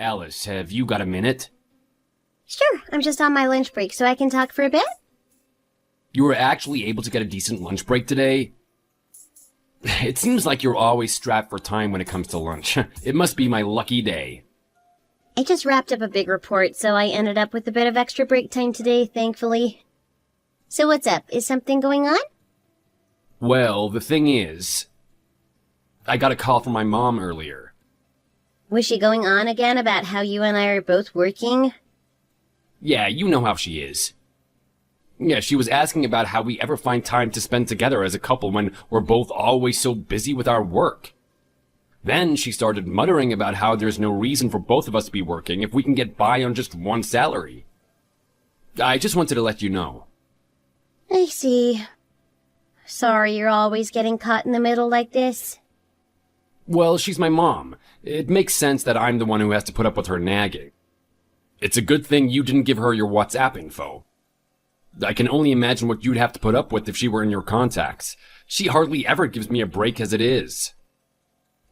Alice, have you got a minute? Sure, I'm just on my lunch break, so I can talk for a bit? You were actually able to get a decent lunch break today? It seems like you're always strapped for time when it comes to lunch. It must be my lucky day. I just wrapped up a big report, so I ended up with a bit of extra break time today, thankfully. So what's up? Is something going on? Well, the thing is, I got a call from my mom earlier. Was she going on again about how you and I are both working? Yeah, you know how she is. Yeah, she was asking about how we ever find time to spend together as a couple when we're both always so busy with our work. Then she started muttering about how there's no reason for both of us to be working if we can get by on just one salary. I just wanted to let you know. I see. Sorry you're always getting caught in the middle like this. Well, she's my mom. It makes sense that I'm the one who has to put up with her nagging. It's a good thing you didn't give her your WhatsApp info. I can only imagine what you'd have to put up with if she were in your contacts. She hardly ever gives me a break as it is.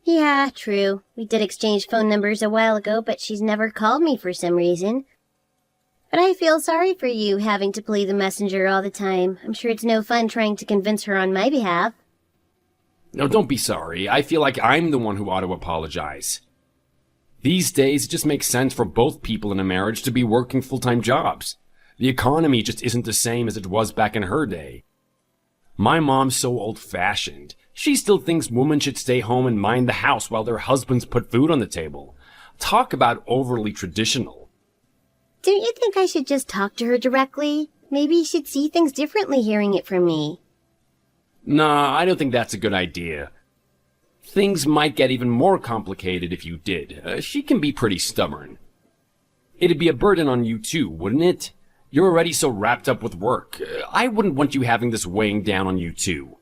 Yeah, true. We did exchange phone numbers a while ago, but she's never called me for some reason. But I feel sorry for you having to play the messenger all the time. I'm sure it's no fun trying to convince her on my behalf. No, don't be sorry. I feel like I'm the one who ought to apologize. These days, it just makes sense for both people in a marriage to be working full-time jobs. The economy just isn't the same as it was back in her day. My mom's so old-fashioned. She still thinks women should stay home and mind the house while their husbands put food on the table. Talk about overly traditional. Don't you think I should just talk to her directly? Maybe she'd see things differently hearing it from me. Nah, I don't think that's a good idea. Things might get even more complicated if you did. She can be pretty stubborn. It'd be a burden on you too, wouldn't it? You're already so wrapped up with work. I wouldn't want you having this weighing down on you too.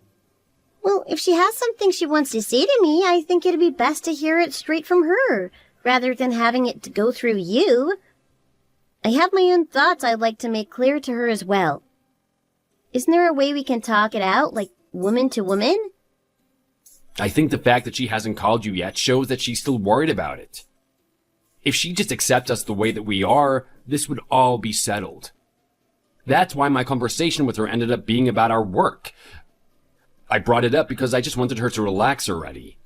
Well, if she has something she wants to say to me, I think it'd be best to hear it straight from her, rather than having it to go through you. I have my own thoughts I'd like to make clear to her as well. Isn't there a way we can talk it out, like woman to woman? I think the fact that she hasn't called you yet shows that she's still worried about it. If she just accepts us the way that we are, this would all be settled. That's why my conversation with her ended up being about our work. I brought it up because I just wanted her to relax already.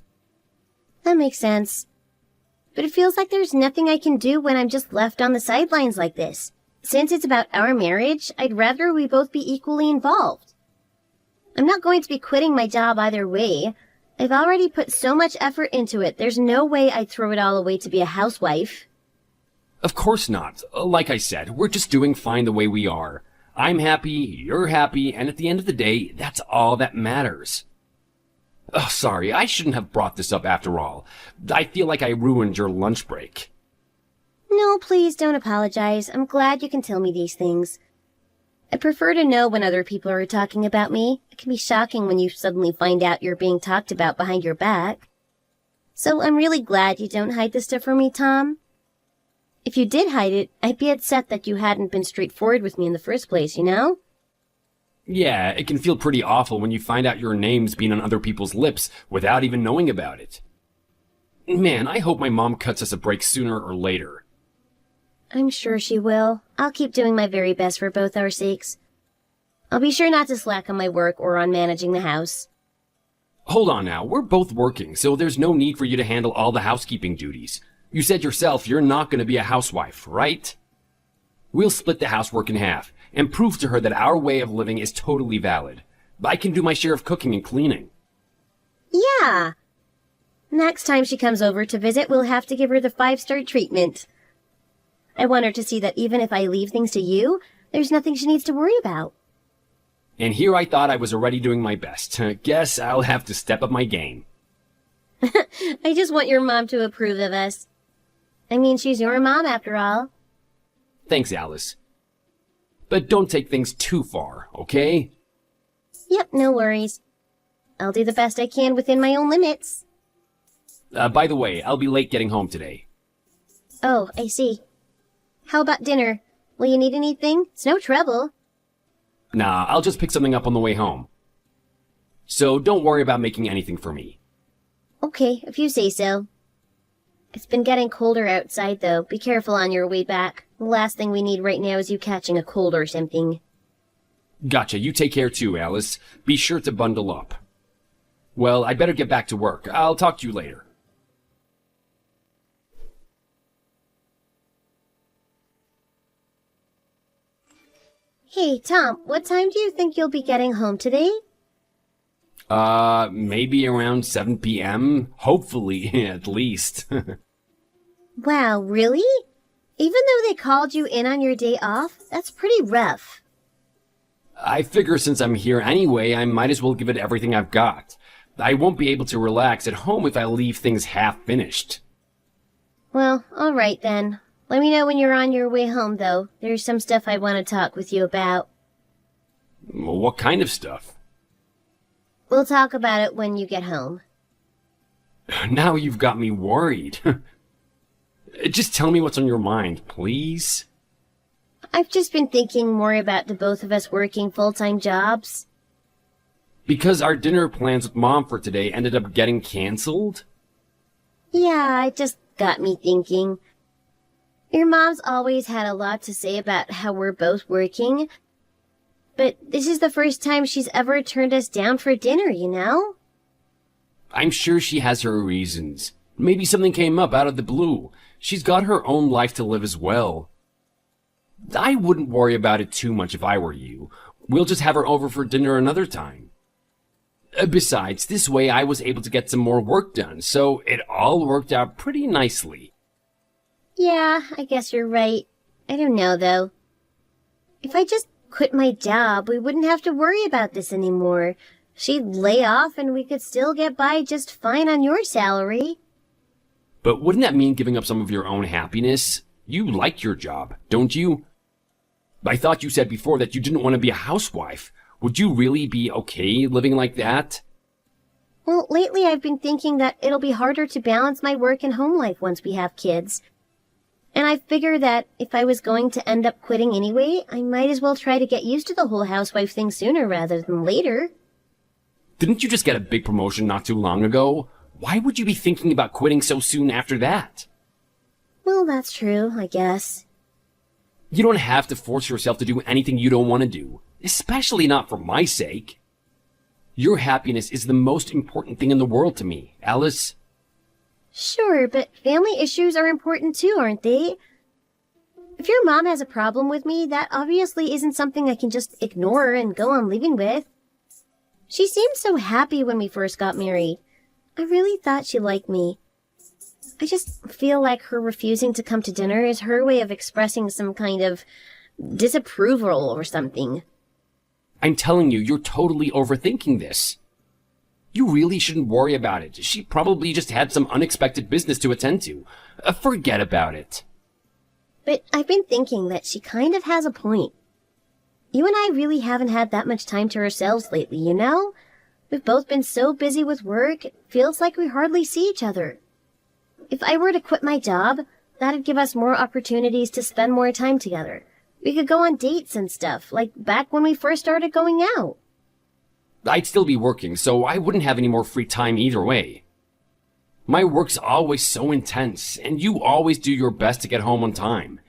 That makes sense. But it feels like there's nothing I can do when I'm just left on the sidelines like this. Since it's about our marriage, I'd rather we both be equally involved. I'm not going to be quitting my job either way. I've already put so much effort into it, there's no way I'd throw it all away to be a housewife. Of course not. Like I said, we're just doing fine the way we are. I'm happy, you're happy, and at the end of the day, that's all that matters. Oh, sorry, I shouldn't have brought this up after all. I feel like I ruined your lunch break. No, please don't apologize. I'm glad you can tell me these things. I prefer to know when other people are talking about me. It can be shocking when you suddenly find out you're being talked about behind your back. So I'm really glad you don't hide this stuff from me, Tom. If you did hide it, I'd be upset that you hadn't been straightforward with me in the first place, you know? Yeah, it can feel pretty awful when you find out your name's been on other people's lips without even knowing about it. Man, I hope my mom cuts us a break sooner or later. I'm sure she will. I'll keep doing my very best for both our sakes. I'll be sure not to slack on my work or on managing the house. Hold on now, we're both working, so there's no need for you to handle all the housekeeping duties. You said yourself you're not going to be a housewife, right? We'll split the housework in half and prove to her that our way of living is totally valid. I can do my share of cooking and cleaning. Yeah. Next time she comes over to visit, we'll have to give her the 5-star treatment. I want her to see that even if I leave things to you, there's nothing she needs to worry about. And here I thought I was already doing my best. Guess I'll have to step up my game. I just want your mom to approve of us. I mean, she's your mom after all. Thanks, Alice. But don't take things too far, okay? Yep, no worries. I'll do the best I can within my own limits. By the way, I'll be late getting home today. Oh, I see. How about dinner? Will you need anything? It's no trouble. Nah, I'll just pick something up on the way home. So don't worry about making anything for me. Okay, if you say so. It's been getting colder outside, though. Be careful on your way back. The last thing we need right now is you catching a cold or something. Gotcha. You take care too, Alice. Be sure to bundle up. Well, I'd better get back to work. I'll talk to you later. Hey, Tom, what time do you think you'll be getting home today? Maybe around 7 p.m.? Hopefully, at least. Wow, really? Even though they called you in on your day off, that's pretty rough. I figure since I'm here anyway, I might as well give it everything I've got. I won't be able to relax at home if I leave things half finished. Well, alright then. Let me know when you're on your way home, though. There's some stuff I want to talk with you about. What kind of stuff? We'll talk about it when you get home. Now you've got me worried. Just tell me what's on your mind, please. I've just been thinking more about the both of us working full-time jobs. Because our dinner plans with Mom for today ended up getting canceled? Yeah, it just got me thinking. Your mom's always had a lot to say about how we're both working, but this is the first time she's ever turned us down for dinner, you know? I'm sure she has her reasons. Maybe something came up out of the blue. She's got her own life to live as well. I wouldn't worry about it too much if I were you. We'll just have her over for dinner another time. Besides, this way I was able to get some more work done, so it all worked out pretty nicely. Yeah, I guess you're right. I don't know, though. If I just quit my job, we wouldn't have to worry about this anymore. She'd lay off and we could still get by just fine on your salary. But wouldn't that mean giving up some of your own happiness? You like your job, don't you? I thought you said before that you didn't want to be a housewife. Would you really be okay living like that? Well, lately I've been thinking that it'll be harder to balance my work and home life once we have kids. And I figure that if I was going to end up quitting anyway, I might as well try to get used to the whole housewife thing sooner rather than later. Didn't you just get a big promotion not too long ago? Why would you be thinking about quitting so soon after that? Well, that's true, I guess. You don't have to force yourself to do anything you don't want to do, especially not for my sake. Your happiness is the most important thing in the world to me, Alice. Sure, but family issues are important too, aren't they? If your mom has a problem with me, that obviously isn't something I can just ignore and go on living with. She seemed so happy when we first got married. I really thought she liked me. I just feel like her refusing to come to dinner is her way of expressing some kind of disapproval or something. I'm telling you, you're totally overthinking this. You really shouldn't worry about it. She probably just had some unexpected business to attend to. Forget about it. But I've been thinking that she kind of has a point. You and I really haven't had that much time to ourselves lately, you know? We've both been so busy with work, it feels like we hardly see each other. If I were to quit my job, that'd give us more opportunities to spend more time together. We could go on dates and stuff, like back when we first started going out. I'd still be working, so I wouldn't have any more free time either way. My work's always so intense, and you always do your best to get home on time.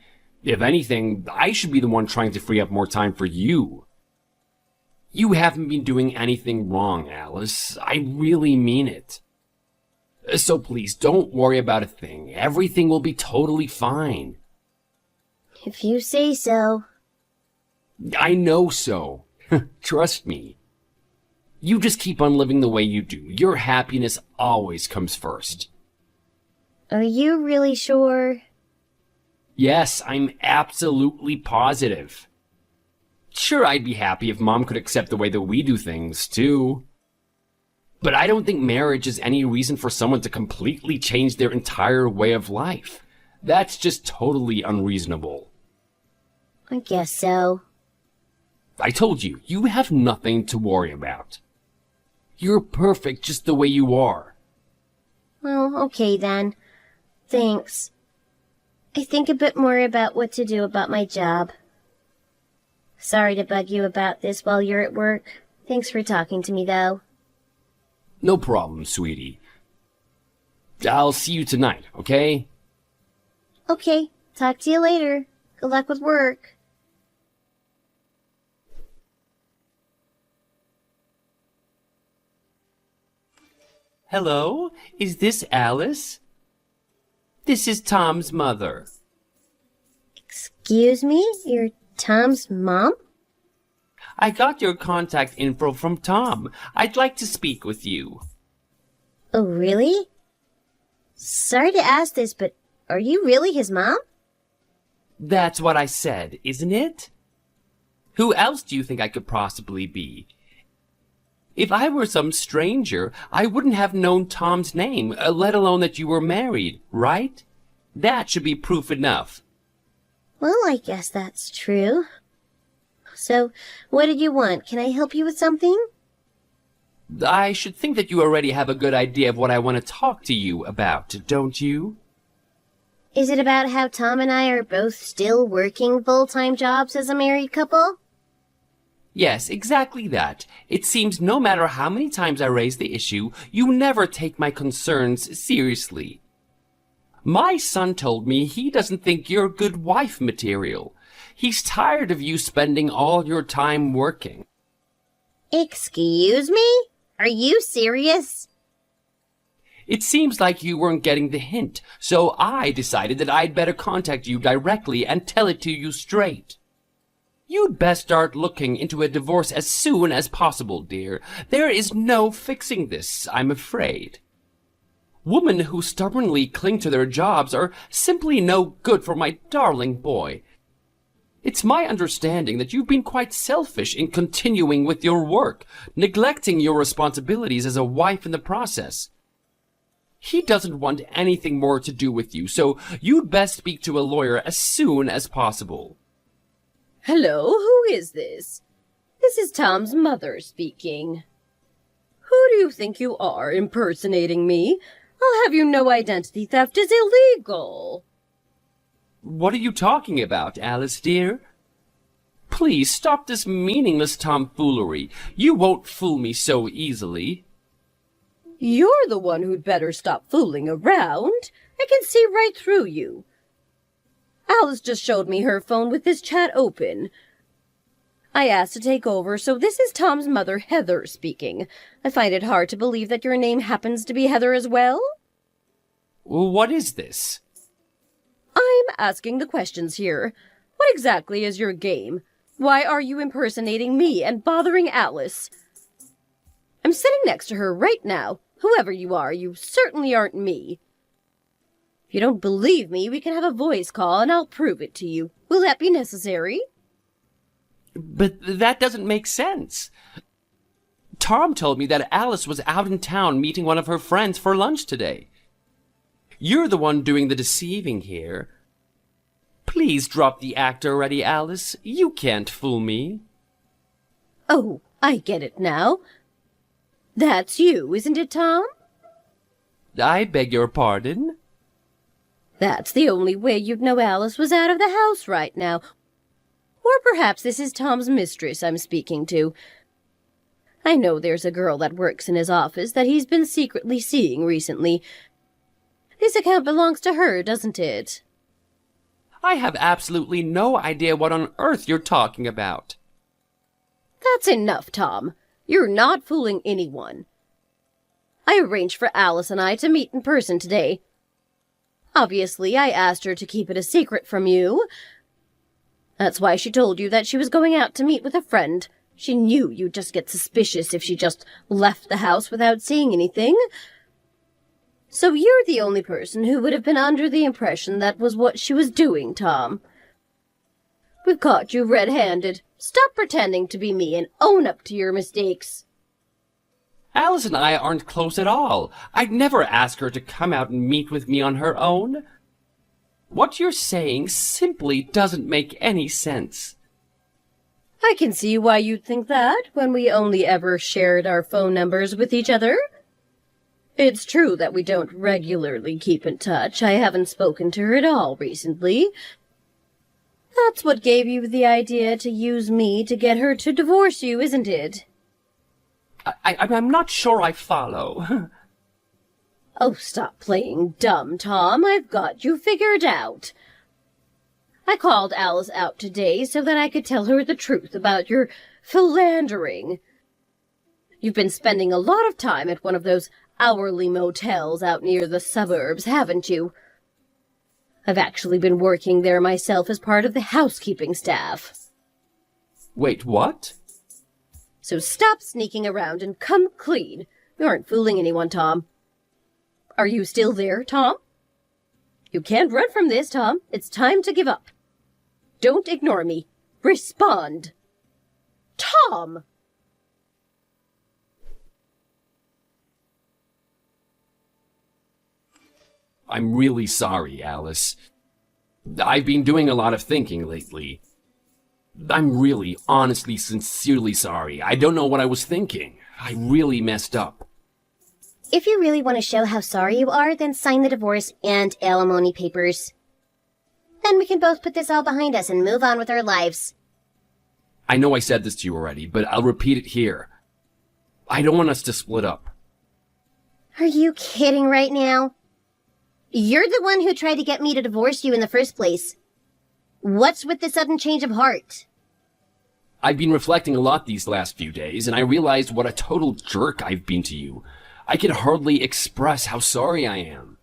If anything, I should be the one trying to free up more time for you. You haven't been doing anything wrong, Alice. I really mean it. So please, don't worry about a thing. Everything will be totally fine. If you say so. I know so. Trust me. You just keep on living the way you do. Your happiness always comes first. Are you really sure? Yes, I'm absolutely positive. Sure, I'd be happy if Mom could accept the way that we do things, too. But I don't think marriage is any reason for someone to completely change their entire way of life. That's just totally unreasonable. I guess so. I told you, you have nothing to worry about. You're perfect just the way you are. Well, okay then. Thanks. I think a bit more about what to do about my job. Sorry to bug you about this while you're at work. Thanks for talking to me, though. No problem, sweetie. I'll see you tonight, okay? Okay, talk to you later. Good luck with work. Hello? Is this Alice? This is Tom's mother. Excuse me? You're Tom's mom? I got your contact info from Tom. I'd like to speak with you. Oh, really? Sorry to ask this, but are you really his mom? That's what I said, isn't it? Who else do you think I could possibly be? If I were some stranger, I wouldn't have known Tom's name, let alone that you were married, right? That should be proof enough. Well, I guess that's true. So, what did you want? Can I help you with something? I should think that you already have a good idea of what I want to talk to you about, don't you? Is it about how Tom and I are both still working full-time jobs as a married couple? Yes, exactly that. It seems no matter how many times I raise the issue, you never take my concerns seriously. My son told me he doesn't think you're good wife material. He's tired of you spending all your time working. Excuse me? Are you serious? It seems like you weren't getting the hint, so I decided that I'd better contact you directly and tell it to you straight. You'd best start looking into a divorce as soon as possible, dear. There is no fixing this, I'm afraid. Women who stubbornly cling to their jobs are simply no good for my darling boy. It's my understanding that you've been quite selfish in continuing with your work, neglecting your responsibilities as a wife in the process. He doesn't want anything more to do with you, so you'd best speak to a lawyer as soon as possible. Hello, who is this? This is Tom's mother speaking. Who do you think you are, impersonating me? I'll have you know identity theft is illegal. What are you talking about, Alice dear? Please stop this meaningless tomfoolery. You won't fool me so easily. You're the one who'd better stop fooling around. I can see right through you. Alice just showed me her phone with this chat open. I asked to take over, so this is Tom's mother, Heather, speaking. I find it hard to believe that your name happens to be Heather as well. What is this? I'm asking the questions here. What exactly is your game? Why are you impersonating me and bothering Alice? I'm sitting next to her right now. Whoever you are, you certainly aren't me. If you don't believe me, we can have a voice call and I'll prove it to you. Will that be necessary? But that doesn't make sense. Tom told me that Alice was out in town meeting one of her friends for lunch today. You're the one doing the deceiving here. Please drop the act already, Alice. You can't fool me. Oh, I get it now. That's you, isn't it, Tom? I beg your pardon? That's the only way you'd know Alice was out of the house right now. Or perhaps this is Tom's mistress I'm speaking to. I know there's a girl that works in his office that he's been secretly seeing recently. This account belongs to her, doesn't it? I have absolutely no idea what on earth you're talking about. That's enough, Tom. You're not fooling anyone. I arranged for Alice and I to meet in person today. Obviously, I asked her to keep it a secret from you. That's why she told you that she was going out to meet with a friend. She knew you'd just get suspicious if she just left the house without saying anything. So you're the only person who would have been under the impression that was what she was doing, Tom. We've caught you red-handed. Stop pretending to be me and own up to your mistakes. Alice and I aren't close at all. I'd never ask her to come out and meet with me on her own. What you're saying simply doesn't make any sense. I can see why you'd think that when we only ever shared our phone numbers with each other. It's true that we don't regularly keep in touch. I haven't spoken to her at all recently. That's what gave you the idea to use me to get her to divorce you, isn't it? I'm not sure I follow. Oh, stop playing dumb, Tom. I've got you figured out. I called Alice out today so that I could tell her the truth about your philandering. You've been spending a lot of time at one of those hourly motels out near the suburbs, haven't you? I've actually been working there myself as part of the housekeeping staff. Wait, what? So stop sneaking around and come clean. You aren't fooling anyone, Tom. Are you still there, Tom? You can't run from this, Tom. It's time to give up. Don't ignore me. Respond. Tom! I'm really sorry, Alice. I've been doing a lot of thinking lately. I'm really, honestly, sincerely sorry. I don't know what I was thinking. I really messed up. If you really want to show how sorry you are, then sign the divorce and alimony papers. Then we can both put this all behind us and move on with our lives. I know I said this to you already, but I'll repeat it here. I don't want us to split up. Are you kidding right now? You're the one who tried to get me to divorce you in the first place. What's with the sudden change of heart? I've been reflecting a lot these last few days, and I realized what a total jerk I've been to you. I can hardly express how sorry I am.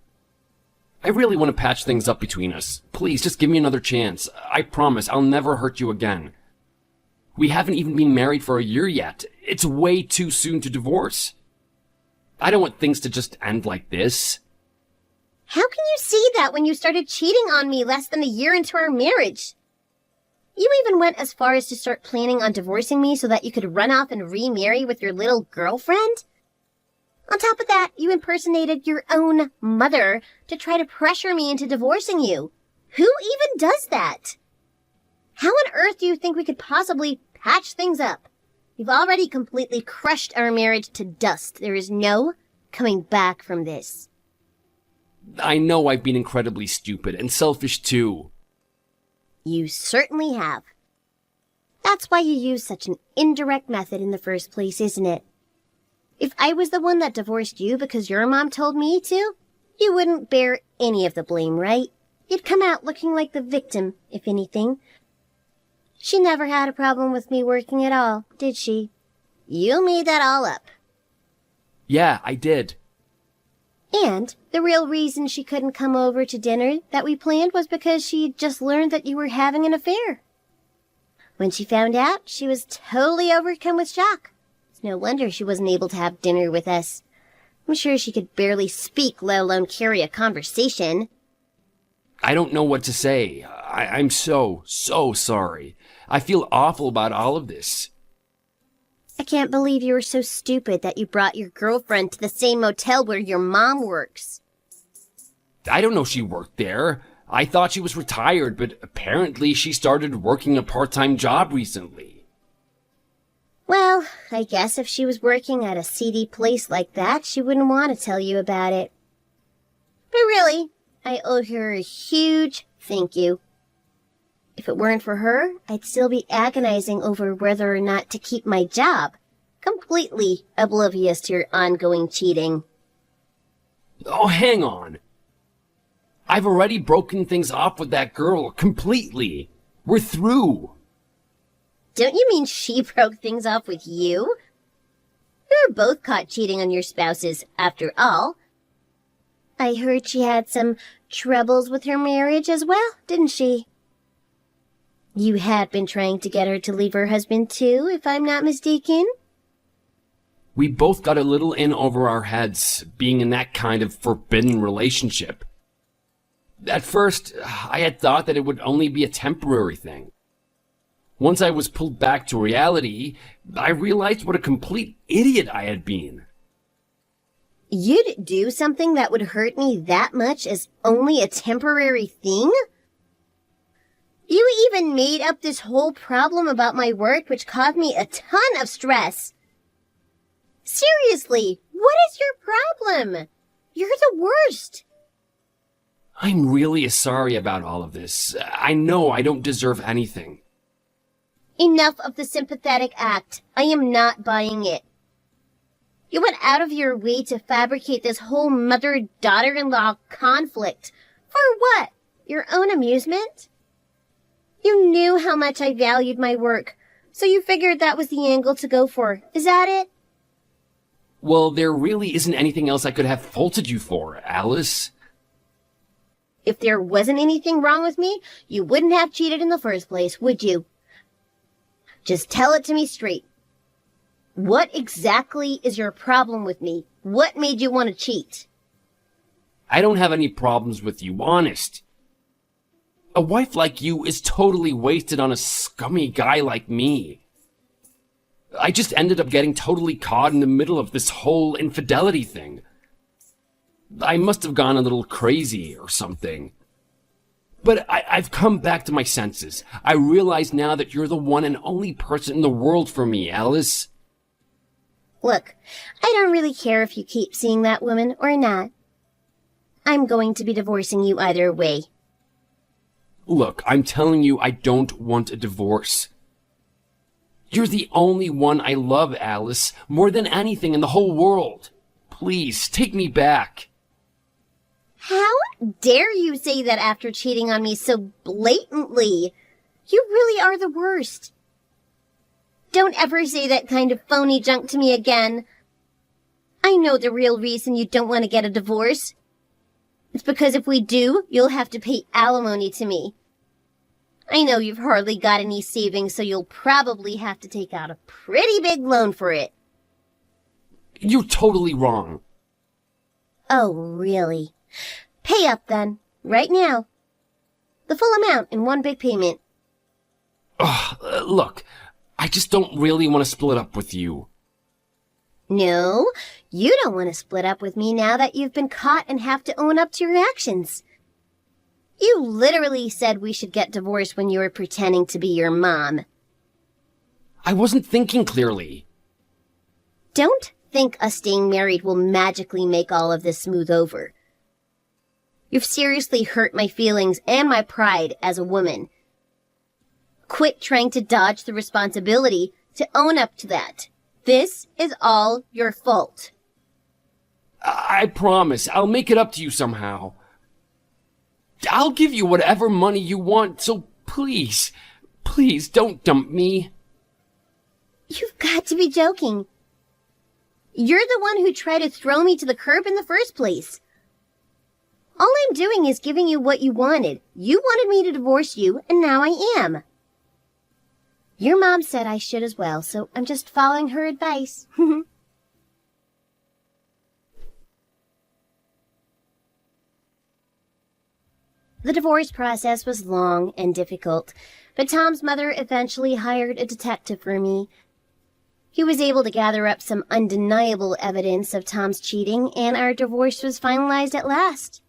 I really want to patch things up between us. Please, just give me another chance. I promise I'll never hurt you again. We haven't even been married for a year yet. It's way too soon to divorce. I don't want things to just end like this. How can you see that when you started cheating on me less than a year into our marriage? You even went as far as to start planning on divorcing me so that you could run off and remarry with your little girlfriend? On top of that, you impersonated your own mother to try to pressure me into divorcing you. Who even does that? How on earth do you think we could possibly patch things up? You've already completely crushed our marriage to dust. There is no coming back from this. I know I've been incredibly stupid and selfish too. You certainly have. That's why you use such an indirect method in the first place, isn't it? If I was the one that divorced you because your mom told me to, you wouldn't bear any of the blame, right? You'd come out looking like the victim, if anything. She never had a problem with me working at all, did she? You made that all up. Yeah, I did. And the real reason she couldn't come over to dinner that we planned was because she'd just learned that you were having an affair. When she found out, she was totally overcome with shock. It's no wonder she wasn't able to have dinner with us. I'm sure she could barely speak, let alone carry a conversation. I don't know what to say. I'm so sorry. I feel awful about all of this. I can't believe you were so stupid that you brought your girlfriend to the same motel where your mom works. I don't know she worked there. I thought she was retired, but apparently she started working a part-time job recently. Well, I guess if she was working at a seedy place like that, she wouldn't want to tell you about it. But really, I owe her a huge thank you. If it weren't for her, I'd still be agonizing over whether or not to keep my job, completely oblivious to your ongoing cheating. Oh, hang on. I've already broken things off with that girl completely. We're through. Don't you mean she broke things off with you? You were both caught cheating on your spouses, after all. I heard she had some troubles with her marriage as well, didn't she? You had been trying to get her to leave her husband too, if I'm not mistaken? We both got a little in over our heads, being in that kind of forbidden relationship. At first, I had thought that it would only be a temporary thing. Once I was pulled back to reality, I realized what a complete idiot I had been. You'd do something that would hurt me that much as only a temporary thing? You even made up this whole problem about my work, which caused me a ton of stress. Seriously, what is your problem? You're the worst. I'm really sorry about all of this. I know I don't deserve anything. Enough of the sympathetic act. I am not buying it. You went out of your way to fabricate this whole mother-daughter-in-law conflict. For what? Your own amusement? You knew how much I valued my work, so you figured that was the angle to go for. Is that it? Well, there really isn't anything else I could have faulted you for, Alice. If there wasn't anything wrong with me, you wouldn't have cheated in the first place, would you? Just tell it to me straight. What exactly is your problem with me? What made you want to cheat? I don't have any problems with you, honest. A wife like you is totally wasted on a scummy guy like me. I just ended up getting totally caught in the middle of this whole infidelity thing. I must have gone a little crazy or something. But I've come back to my senses. I realize now that you're the one and only person in the world for me, Alice. Look, I don't really care if you keep seeing that woman or not. I'm going to be divorcing you either way. Look, I'm telling you, I don't want a divorce. You're the only one I love, Alice, more than anything in the whole world. Please, take me back. How dare you say that after cheating on me so blatantly? You really are the worst. Don't ever say that kind of phony junk to me again. I know the real reason you don't want to get a divorce. It's because if we do, you'll have to pay alimony to me. I know you've hardly got any savings, so you'll probably have to take out a pretty big loan for it. You're totally wrong. Oh, really? Pay up then, right now. The full amount in one big payment. Look, I just don't really want to split up with you. No, you don't want to split up with me now that you've been caught and have to own up to your actions. You literally said we should get divorced when you were pretending to be your mom. I wasn't thinking clearly. Don't think us staying married will magically make all of this smooth over. You've seriously hurt my feelings and my pride as a woman. Quit trying to dodge the responsibility to own up to that. This is all your fault. I promise, I'll make it up to you somehow. I'll give you whatever money you want, so please, please don't dump me. You've got to be joking. You're the one who tried to throw me to the curb in the first place. All I'm doing is giving you what you wanted. You wanted me to divorce you, and now I am. Your mom said I should as well, so I'm just following her advice. The divorce process was long and difficult, but Tom's mother eventually hired a detective for me. He was able to gather up some undeniable evidence of Tom's cheating, and our divorce was finalized at last.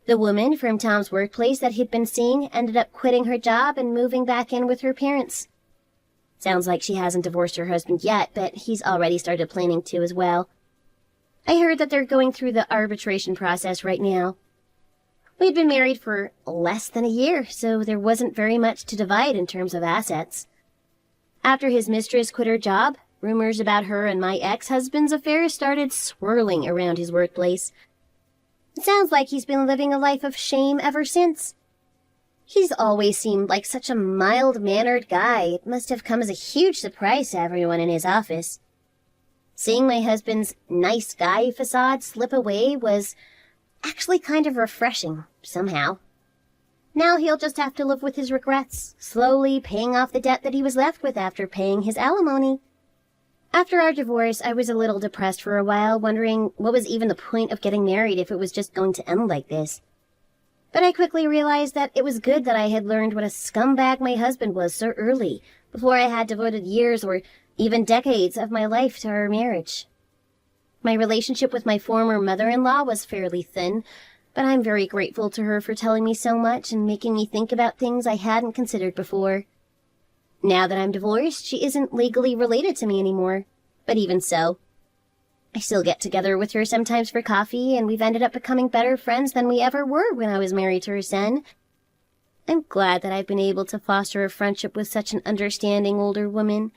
The woman from Tom's workplace that he'd been seeing ended up quitting her job and moving back in with her parents. Sounds like she hasn't divorced her husband yet, but he's already started planning to as well. I heard that they're going through the arbitration process right now. We'd been married for less than a year, so there wasn't very much to divide in terms of assets. After his mistress quit her job, rumors about her and my ex-husband's affairs started swirling around his workplace. It sounds like he's been living a life of shame ever since. He's always seemed like such a mild-mannered guy. It must have come as a huge surprise to everyone in his office. Seeing my husband's nice guy facade slip away was actually kind of refreshing, somehow. Now he'll just have to live with his regrets, slowly paying off the debt that he was left with after paying his alimony. After our divorce, I was a little depressed for a while, wondering what was even the point of getting married if it was just going to end like this. But I quickly realized that it was good that I had learned what a scumbag my husband was so early, before I had devoted years or even decades of my life to our marriage. My relationship with my former mother-in-law was fairly thin, but I'm very grateful to her for telling me so much and making me think about things I hadn't considered before. Now that I'm divorced, she isn't legally related to me anymore, but even so, I still get together with her sometimes for coffee, and we've ended up becoming better friends than we ever were when I was married to her son. I'm glad that I've been able to foster a friendship with such an understanding older woman.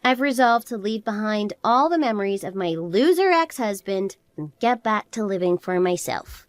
I've resolved to leave behind all the memories of my loser ex-husband and get back to living for myself.